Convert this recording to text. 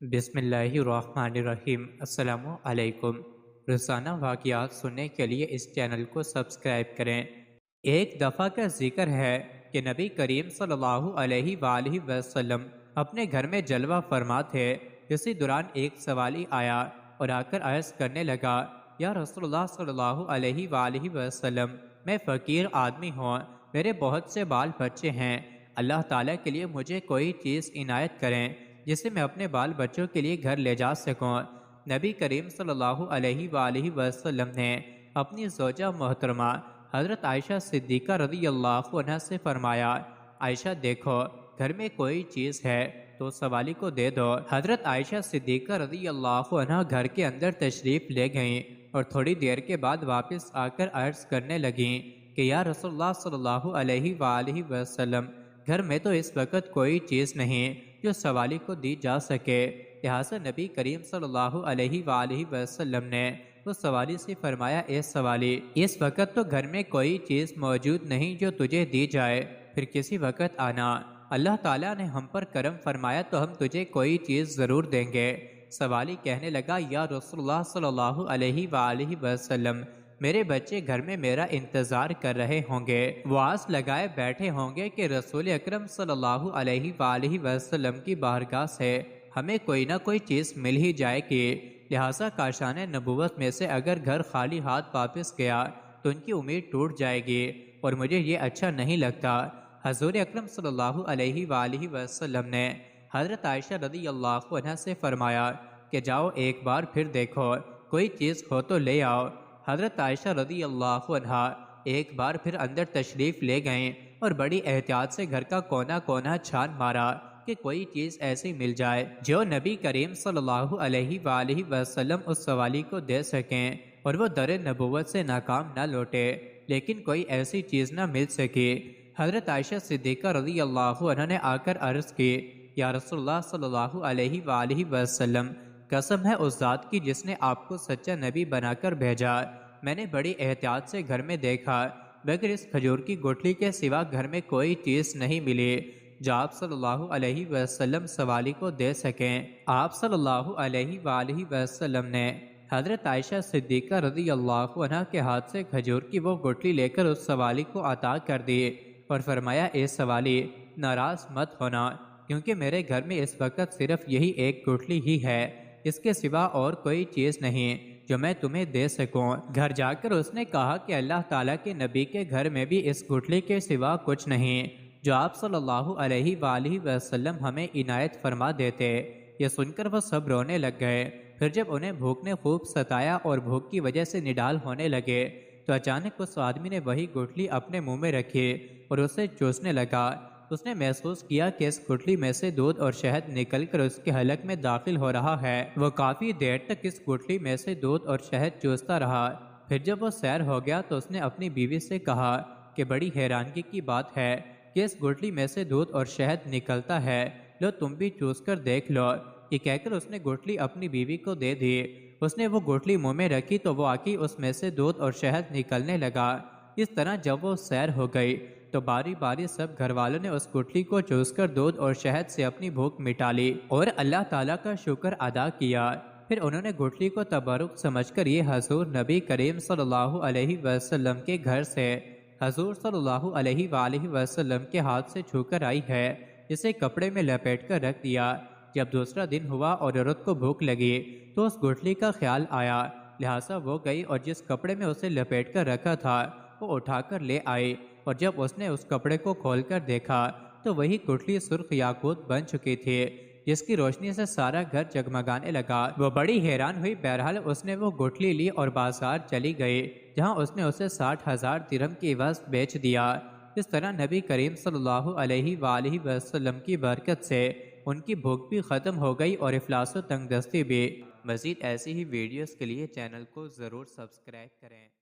بسم اللہ الرحمن الرحیم۔ السلام علیکم۔ روزانہ واقعات سننے کے لیے اس چینل کو سبسکرائب کریں۔ ایک دفعہ کا ذکر ہے کہ نبی کریم صلی اللہ علیہ وآلہ وسلم اپنے گھر میں جلوہ فرما تھے۔ اسی دوران ایک سوالی آیا اور آ کر عرض کرنے لگا، یا رسول اللہ صلی اللہ علیہ وآلہ وسلم، میں فقیر آدمی ہوں، میرے بہت سے بال بچے ہیں، اللہ تعالیٰ کے لیے مجھے کوئی چیز عنایت کریں جسے میں اپنے بال بچوں کے لیے گھر لے جا سکوں۔ نبی کریم صلی اللہ علیہ وآلہ وسلم نے اپنی زوجہ محترمہ حضرت عائشہ صدیقہ رضی اللہ عنہ سے فرمایا، عائشہ دیکھو، گھر میں کوئی چیز ہے تو سوالی کو دے دو۔ حضرت عائشہ صدیقہ رضی اللہ عنہ گھر کے اندر تشریف لے گئیں اور تھوڑی دیر کے بعد واپس آ کر عرض کرنے لگیں کہ یا رسول اللہ صلی اللہ علیہ وآلہ وسلم، گھر میں تو اس وقت کوئی چیز نہیں جو سوالی کو دی جا سکے۔ لہٰذا نبی کریم صلی اللہ علیہ وآلہ وسلم نے اس سوالی سے فرمایا، اے سوالی، اس وقت تو گھر میں کوئی چیز موجود نہیں جو تجھے دی جائے، پھر کسی وقت آنا، اللہ تعالیٰ نے ہم پر کرم فرمایا تو ہم تجھے کوئی چیز ضرور دیں گے۔ سوالی کہنے لگا، یا رسول اللہ صلی اللہ علیہ وآلہ وسلم، میرے بچے گھر میں میرا انتظار کر رہے ہوں گے، وہ آس لگائے بیٹھے ہوں گے کہ رسول اکرم صلی اللہ علیہ وآلہ وسلم کی بارگاہ سے ہمیں کوئی نہ کوئی چیز مل ہی جائے گی۔ لہٰذا کاشان نبوت میں سے اگر گھر خالی ہاتھ واپس گیا تو ان کی امید ٹوٹ جائے گی اور مجھے یہ اچھا نہیں لگتا۔ حضور اکرم صلی اللہ علیہ وآلہ وسلم نے حضرت عائشہ رضی اللہ عنہ سے فرمایا کہ جاؤ ایک بار پھر دیکھو، کوئی چیز ہو تو لے آؤ۔ حضرت عائشہ رضی اللہ عنہ ایک بار پھر اندر تشریف لے گئیں اور بڑی احتیاط سے گھر کا کونا کونا چھان مارا کہ کوئی چیز ایسی مل جائے جو نبی کریم صلی اللہ علیہ وآلہ وسلم اس سوالی کو دے سکیں اور وہ در نبوت سے ناکام نہ لوٹے، لیکن کوئی ایسی چیز نہ مل سکی۔ حضرت عائشہ صدیقہ رضی اللہ عنہ نے آ کر عرض کی، یا رسول اللہ صلی اللہ علیہ وآلہ وسلم، قسم ہے اس ذات کی جس نے آپ کو سچا نبی بنا کر بھیجا، میں نے بڑی احتیاط سے گھر میں دیکھا، مگر اس کھجور کی گٹھلی کے سوا گھر میں کوئی چیز نہیں ملی جو آپ صلی اللہ علیہ وسلم سوالی کو دے سکیں۔ آپ صلی اللہ علیہ وآلہ وسلم نے حضرت عائشہ صدیقہ رضی اللہ عنہ کے ہاتھ سے کھجور کی وہ گٹھلی لے کر اس سوالی کو عطا کر دی اور فرمایا، اے سوالی، ناراض مت ہونا، کیونکہ میرے گھر میں اس وقت صرف یہی ایک گٹھلی ہی ہے، اس کے سوا اور کوئی چیز نہیں جو میں تمہیں دے سکوں۔ گھر جا کر اس نے کہا کہ اللہ تعالیٰ کے نبی کے گھر میں بھی اس گٹھلی کے سوا کچھ نہیں جو آپ صلی اللہ علیہ وآلہ وسلم ہمیں عنایت فرما دیتے۔ یہ سن کر وہ سب رونے لگ گئے۔ پھر جب انہیں بھوک نے خوب ستایا اور بھوک کی وجہ سے نڈال ہونے لگے تو اچانک اس آدمی نے وہی گٹھلی اپنے منہ میں رکھی اور اسے چوسنے لگا۔ اس نے محسوس کیا کہ اس گٹھلی میں سے دودھ اور شہد نکل کر اس کے حلق میں داخل ہو رہا ہے۔ وہ کافی دیر تک اس گٹھلی میں سے دودھ اور شہد چوستا رہا۔ پھر جب وہ سیر ہو گیا تو اس نے اپنی بیوی سے کہا کہ بڑی حیرانگی کی بات ہے کہ اس گٹھلی میں سے دودھ اور شہد نکلتا ہے، لو تم بھی چوس کر دیکھ لو۔ یہ کہہ کر اس نے گٹھلی اپنی بیوی کو دے دی۔ اس نے وہ گٹھلی منہ میں رکھی تو وہ واقعی اس میں سے دودھ اور شہد نکلنے لگا۔ اس طرح جب وہ سیر ہو گئی تو باری باری سب گھر والوں نے اس گٹھلی کو چوس کر دودھ اور شہد سے اپنی بھوک مٹا لی اور اللہ تعالیٰ کا شکر ادا کیا۔ پھر انہوں نے گٹھلی کو تبرک سمجھ کر یہ حضور نبی کریم صلی اللہ علیہ وسلم کے گھر سے حضور صلی اللہ علیہ وآلہ وسلم کے ہاتھ سے چھو کر آئی ہے، اسے کپڑے میں لپیٹ کر رکھ دیا۔ جب دوسرا دن ہوا اور عورت کو بھوک لگی تو اس گٹھلی کا خیال آیا، لہٰذا وہ گئی اور جس کپڑے میں اسے لپیٹ کر رکھا تھا وہ اٹھا کر لے آئی، اور جب اس نے اس کپڑے کو کھول کر دیکھا تو وہی گٹھلی سرخ یاقوت بن چکی تھی جس کی روشنی سے سارا گھر جگمگانے لگا۔ وہ بڑی حیران ہوئی، بہرحال اس نے وہ گٹھلی لی اور بازار چلی گئی جہاں اس نے اسے 60,000 درہم کی عوض بیچ دیا۔ اس طرح نبی کریم صلی اللہ علیہ وآلہ وسلم کی برکت سے ان کی بھوک بھی ختم ہو گئی اور افلاس و تنگ دستی بھی۔ مزید ایسی ہی ویڈیوز کے لیے چینل کو ضرور سبسکرائب کریں۔